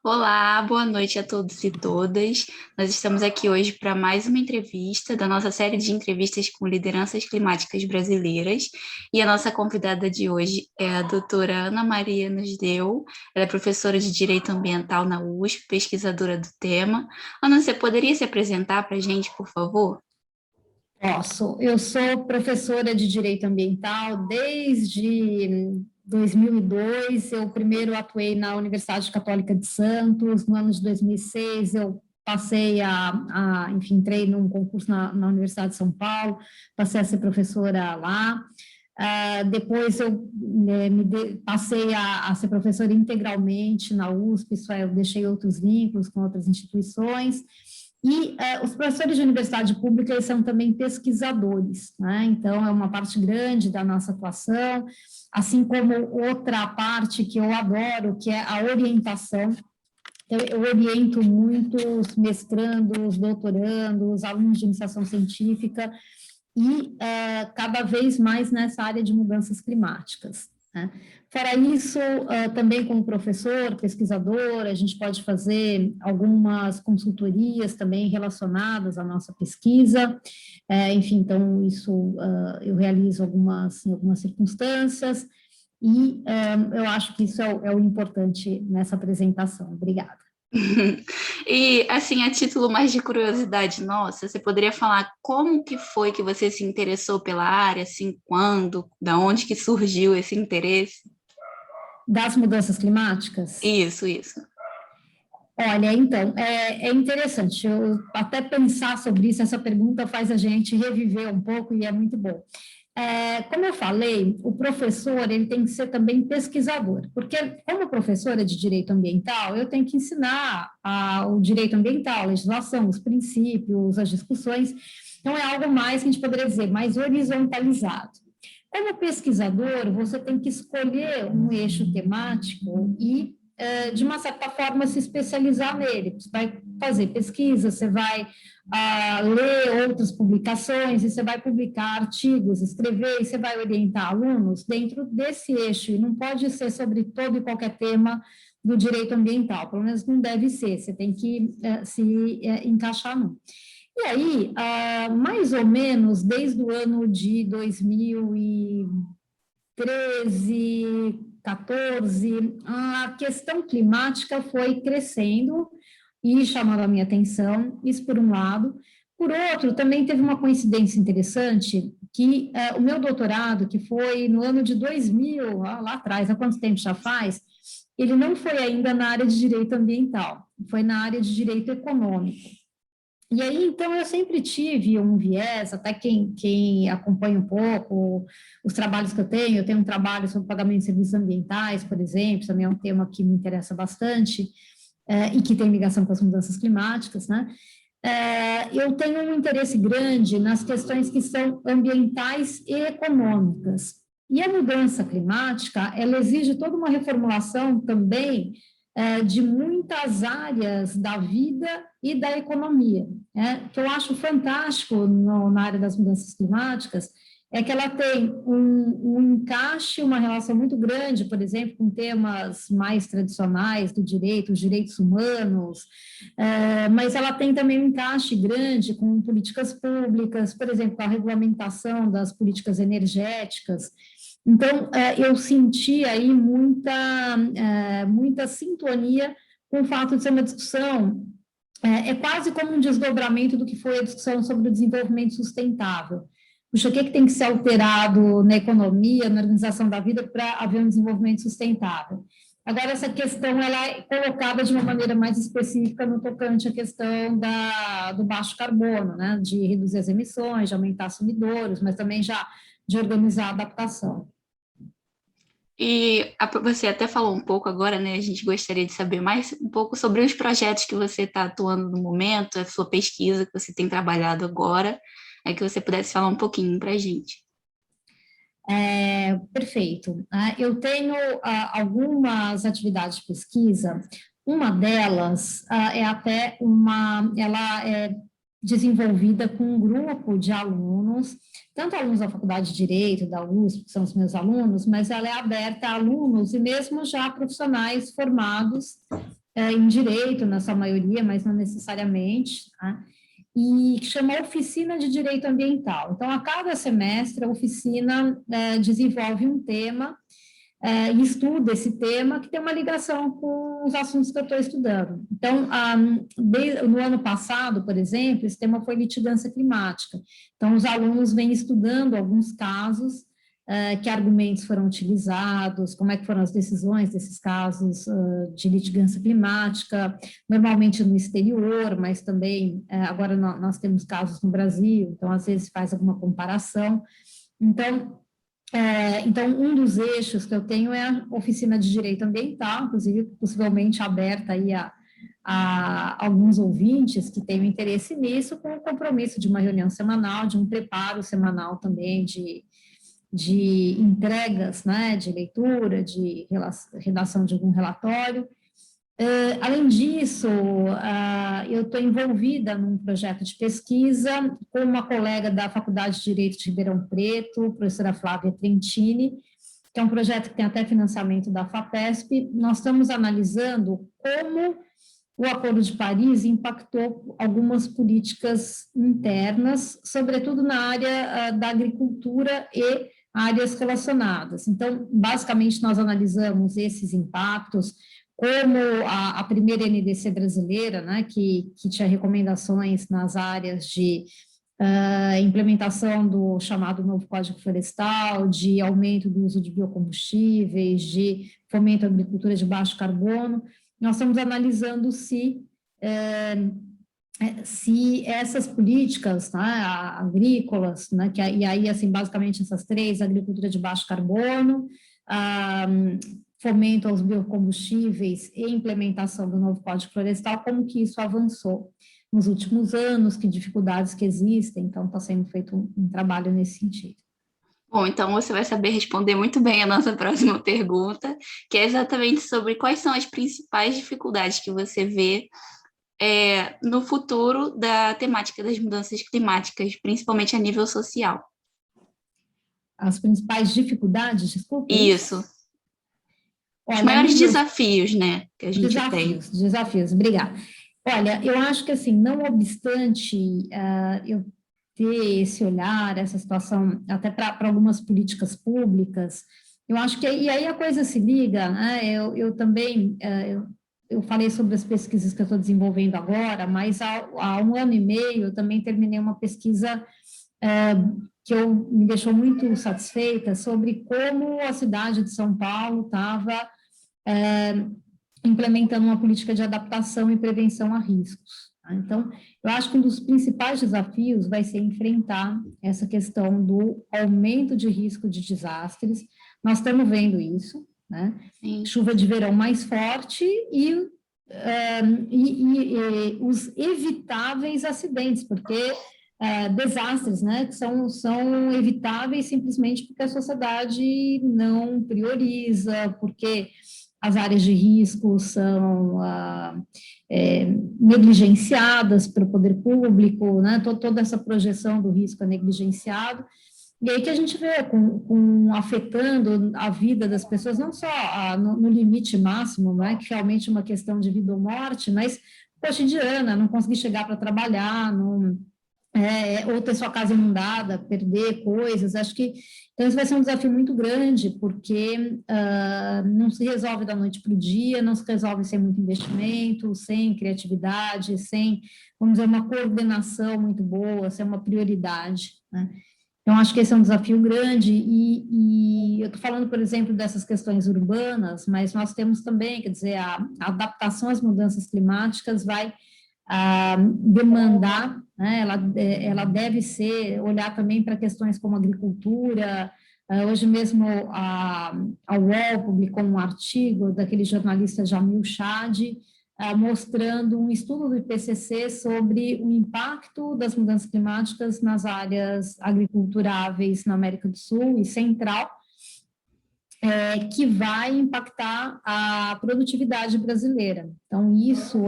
Olá, boa noite a todos e todas. Nós estamos aqui hoje para mais uma entrevista da nossa série de entrevistas com lideranças climáticas brasileiras. E a nossa convidada de hoje é a doutora Ana Maria Nasdeu. Ela é professora de Direito Ambiental na USP, pesquisadora do tema. Ana, você poderia se apresentar para a gente, por favor? Posso. Eu sou professora de Direito Ambiental desde 2002. Eu primeiro atuei na Universidade Católica de Santos. No ano de 2006, eu passei enfim, entrei num concurso na Universidade de São Paulo, passei a ser professora lá. Depois eu passei a ser professora integralmente na USP, isso é, eu deixei outros vínculos com outras instituições. E os professores de universidade pública, eles são também pesquisadores, né? Então, é uma parte grande da nossa atuação, assim como outra parte que eu adoro, que é a orientação. Eu oriento muitos mestrandos, doutorandos, alunos de iniciação científica, e cada vez mais nessa área de mudanças climáticas, né? Fora isso, também como professor, pesquisador, a gente pode fazer algumas consultorias também relacionadas à nossa pesquisa, enfim, então isso eu realizo em algumas circunstâncias, e eu acho que isso é o importante nessa apresentação. Obrigada. E, assim, a título mais de curiosidade nossa, você poderia falar como que foi que você se interessou pela área, assim, quando, da onde que surgiu esse interesse? Das mudanças climáticas? Isso. Olha, então, é interessante, eu até pensar sobre isso, essa pergunta faz a gente reviver um pouco e é muito bom. Como eu falei, o professor, ele tem que ser também pesquisador, porque como professora de direito ambiental, eu tenho que ensinar o direito ambiental, a legislação, os princípios, as discussões, então é algo mais que a gente poderia dizer, mais horizontalizado. Como pesquisador, você tem que escolher um eixo temático e de uma certa forma, se especializar nele. Você vai fazer pesquisa, você vai ler outras publicações, e você vai publicar artigos, escrever, e você vai orientar alunos dentro desse eixo, e não pode ser sobre todo e qualquer tema do direito ambiental, pelo menos não deve ser, você tem que se encaixar num. E aí, mais ou menos desde o ano de 2013, 14, a questão climática foi crescendo e chamando a minha atenção, isso por um lado. Por outro, também teve uma coincidência interessante, que o meu doutorado, que foi no ano de 2000, lá atrás, há quanto tempo já faz, ele não foi ainda na área de direito ambiental, foi na área de direito econômico. E aí, então, eu sempre tive um viés, até quem acompanha um pouco os trabalhos que eu tenho um trabalho sobre pagamento de serviços ambientais, por exemplo, também é um tema que me interessa bastante, e que tem ligação com as mudanças climáticas, né? Eu tenho um interesse grande nas questões que são ambientais e econômicas. E a mudança climática, ela exige toda uma reformulação também de muitas áreas da vida e da economia, né? Que eu acho fantástico na área das mudanças climáticas é que ela tem um encaixe, uma relação muito grande, por exemplo, com temas mais tradicionais do direito, os direitos humanos, mas ela tem também um encaixe grande com políticas públicas, por exemplo, a regulamentação das políticas energéticas. Então, eu senti aí muita sintonia com o fato de ser uma discussão, é quase como um desdobramento do que foi a discussão sobre o desenvolvimento sustentável. Puxa, o que tem que ser alterado na economia, na organização da vida para haver um desenvolvimento sustentável? Agora, essa questão ela é colocada de uma maneira mais específica no tocante à questão do baixo carbono, né? De reduzir as emissões, de aumentar sumidouros, mas também já de organizar a adaptação. E você até falou um pouco agora, né? A gente gostaria de saber mais um pouco sobre os projetos que você está atuando no momento, a sua pesquisa que você tem trabalhado agora, é que você pudesse falar um pouquinho para a gente. Perfeito. Eu tenho algumas atividades de pesquisa. Uma delas é até ela é desenvolvida com um grupo de alunos, tanto alunos da Faculdade de Direito, da USP, que são os meus alunos, mas ela é aberta a alunos e mesmo já profissionais formados em direito, na sua maioria, mas não necessariamente, tá? E que chama Oficina de Direito Ambiental. Então, a cada semestre, a oficina desenvolve um tema e estuda esse tema que tem uma ligação com os assuntos que eu estou estudando. Então, no ano passado, por exemplo, esse tema foi litigância climática. Então, os alunos vêm estudando alguns casos, que argumentos foram utilizados, como é que foram as decisões desses casos de litigância climática, normalmente no exterior, mas também, agora nós temos casos no Brasil, então, às vezes, faz alguma comparação. Então, um dos eixos que eu tenho é a oficina de direito ambiental, inclusive, possivelmente aberta aí a alguns ouvintes que tenham interesse nisso, com o compromisso de uma reunião semanal, de um preparo semanal também de entregas, né, de leitura, de redação de algum relatório. Além disso, eu estou envolvida num projeto de pesquisa com uma colega da Faculdade de Direito de Ribeirão Preto, professora Flávia Trentini, que é um projeto que tem até financiamento da FAPESP. Nós estamos analisando como o Acordo de Paris impactou algumas políticas internas, sobretudo na área da agricultura e áreas relacionadas. Então, basicamente, nós analisamos esses impactos, como a primeira NDC brasileira, né, que tinha recomendações nas áreas de implementação do chamado novo Código Florestal, de aumento do uso de biocombustíveis, de fomento à agricultura de baixo carbono. Nós estamos analisando se essas políticas, né, agrícolas, né, e aí, assim, basicamente essas três, agricultura de baixo carbono, fomento aos biocombustíveis e implementação do novo Código Florestal, como que isso avançou nos últimos anos, que dificuldades que existem, então está sendo feito um trabalho nesse sentido. Bom, então você vai saber responder muito bem a nossa próxima pergunta, que é exatamente sobre quais são as principais dificuldades que você vê no futuro da temática das mudanças climáticas, principalmente a nível social. As principais dificuldades, desculpa? Isso. Olha, os maiores desafios, né, que a gente tem. Desafios, obrigada. Olha, eu acho que, assim, não obstante eu ter esse olhar, essa situação, até para algumas políticas públicas, eu acho que, e aí a coisa se liga, né, eu também, eu falei sobre as pesquisas que eu estou desenvolvendo agora, mas há um ano e meio eu também terminei uma pesquisa que me deixou muito satisfeita sobre como a cidade de São Paulo estava implementando uma política de adaptação e prevenção a riscos. Tá? Então, eu acho que um dos principais desafios vai ser enfrentar essa questão do aumento de risco de desastres. Nós estamos vendo isso, né? Chuva de verão mais forte e os evitáveis acidentes, porque desastres, né, que são evitáveis simplesmente porque a sociedade não prioriza, porque as áreas de risco são negligenciadas pelo poder público, né, toda essa projeção do risco é negligenciado, e aí que a gente vê afetando a vida das pessoas, não só no limite máximo, né, que realmente é uma questão de vida ou morte, mas cotidiana, não conseguir chegar para trabalhar, ou ter sua casa inundada, perder coisas, acho que, então isso vai ser um desafio muito grande, porque não se resolve da noite para o dia, não se resolve sem muito investimento, sem criatividade, sem, vamos dizer, uma coordenação muito boa, sem uma prioridade, né? Então, acho que esse é um desafio grande, e eu estou falando, por exemplo, dessas questões urbanas, mas nós temos também, quer dizer, a adaptação às mudanças climáticas vai demandar, né, ela deve olhar também para questões como agricultura. Hoje mesmo a UOL publicou um artigo daquele jornalista Jamil Chad, mostrando um estudo do IPCC sobre o impacto das mudanças climáticas nas áreas agriculturáveis na América do Sul e Central, que vai impactar a produtividade brasileira. Então, isso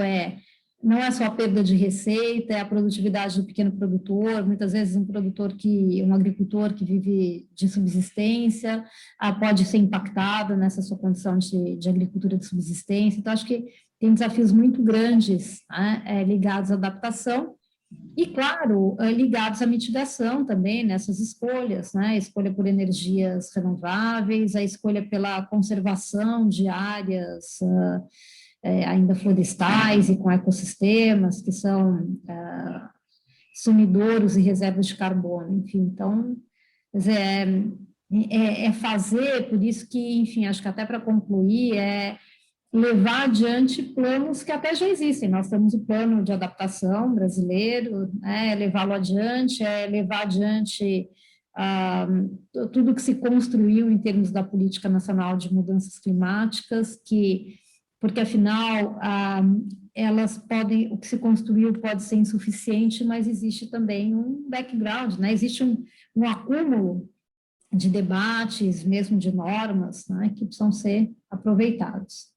não é só a perda de receita, é a produtividade do pequeno produtor, muitas vezes um agricultor que vive de subsistência, pode ser impactado nessa sua condição de agricultura de subsistência. Então, acho que tem desafios muito grandes, né, ligados à adaptação, e, claro, ligados à mitigação também nessas escolhas, né? A escolha por energias renováveis, a escolha pela conservação de áreas ainda florestais e com ecossistemas que são sumidouros e reservas de carbono, enfim. Então, quer dizer, é fazer, por isso que, enfim, acho que até para concluir, levar adiante planos que até já existem. Nós temos o plano de adaptação brasileiro, levá-lo adiante, levar adiante tudo que se construiu em termos da Política Nacional de Mudanças Climáticas, porque afinal elas podem, o que se construiu pode ser insuficiente, mas existe também um background, né? Existe um acúmulo de debates, mesmo de normas, né, que precisam ser aproveitados.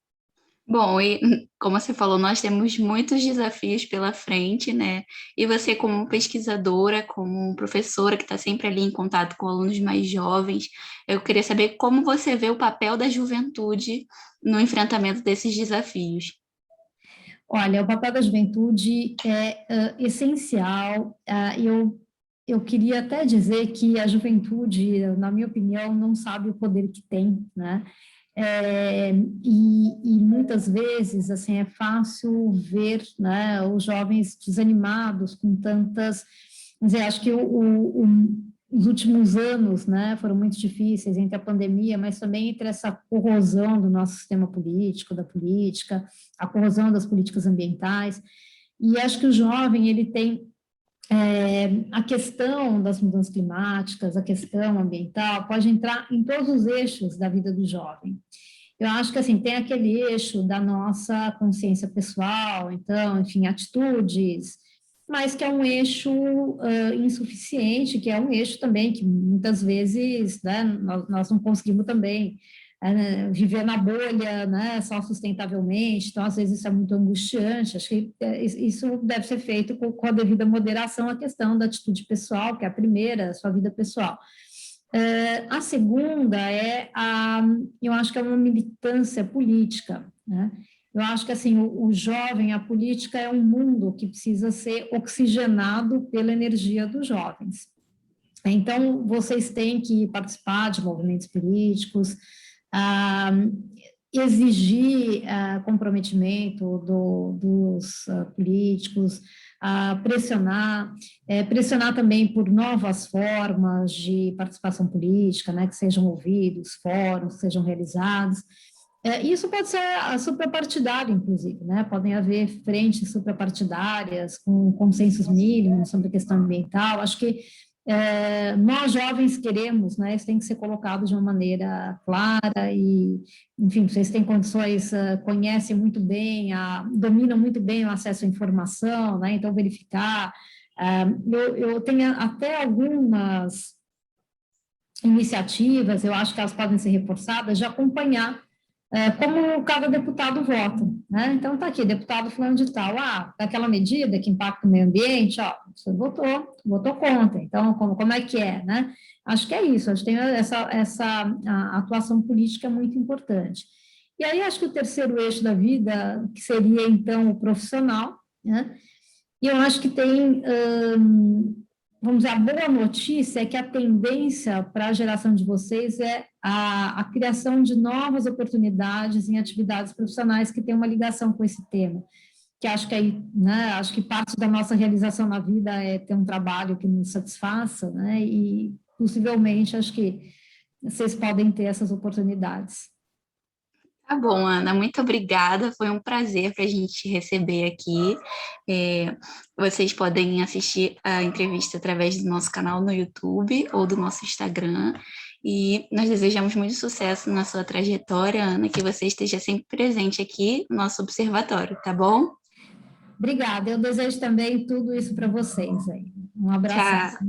Bom, e como você falou, nós temos muitos desafios pela frente, né? E você, como pesquisadora, como professora que está sempre ali em contato com alunos mais jovens, eu queria saber como você vê o papel da juventude no enfrentamento desses desafios. Olha, o papel da juventude é essencial. Eu queria até dizer que a juventude, na minha opinião, não sabe o poder que tem, né? E muitas vezes, assim, é fácil ver, né, os jovens desanimados com tantas... Quer dizer, acho que os últimos anos, né, foram muito difíceis entre a pandemia, mas também entre essa corrosão do nosso sistema político, da política, a corrosão das políticas ambientais, e acho que o jovem, ele tem a questão das mudanças climáticas, a questão ambiental, pode entrar em todos os eixos da vida do jovem. Eu acho que, assim, tem aquele eixo da nossa consciência pessoal, então, enfim, atitudes, mas que é um eixo insuficiente, que é um eixo também que muitas vezes, né, nós não conseguimos também viver na bolha, né, só sustentavelmente, então às vezes isso é muito angustiante, acho que isso deve ser feito com a devida moderação, a questão da atitude pessoal, que é a primeira, a sua vida pessoal. A segunda eu acho que é uma militância política, né? Eu acho que, assim, o jovem, a política é um mundo que precisa ser oxigenado pela energia dos jovens. Então, vocês têm que participar de movimentos políticos, exigir comprometimento dos políticos, pressionar também por novas formas de participação política, né, que sejam ouvidos, fóruns sejam realizados. Isso pode ser suprapartidário, inclusive, né? Podem haver frentes suprapartidárias com consensos mínimos sobre a questão ambiental. Acho que nós jovens queremos, né? Isso tem que ser colocado de uma maneira clara e, enfim, vocês têm condições, conhecem muito bem, dominam muito bem o acesso à informação, né? Então, verificar. Eu tenho até algumas iniciativas, eu acho que elas podem ser reforçadas, de acompanhar como cada deputado vota, né? Então, está aqui, deputado fulano de tal, daquela medida que impacta o meio ambiente, você votou contra, então, como é que é, né? Acho que é isso, acho que tem a atuação política é muito importante. E aí, acho que o terceiro eixo da vida, que seria, então, o profissional, né? E eu acho que tem... vamos dizer, a boa notícia é que a tendência para a geração de vocês é a criação de novas oportunidades em atividades profissionais que têm uma ligação com esse tema, que acho que aí, né, acho que parte da nossa realização na vida é ter um trabalho que nos satisfaça, né, e possivelmente acho que vocês podem ter essas oportunidades. Tá bom, Ana, muito obrigada. Foi um prazer para a gente receber aqui. Vocês podem assistir a entrevista através do nosso canal no YouTube ou do nosso Instagram. E nós desejamos muito sucesso na sua trajetória, Ana, que você esteja sempre presente aqui no nosso observatório, tá bom? Obrigada, eu desejo também tudo isso para vocês aí. Um abração. Tchau.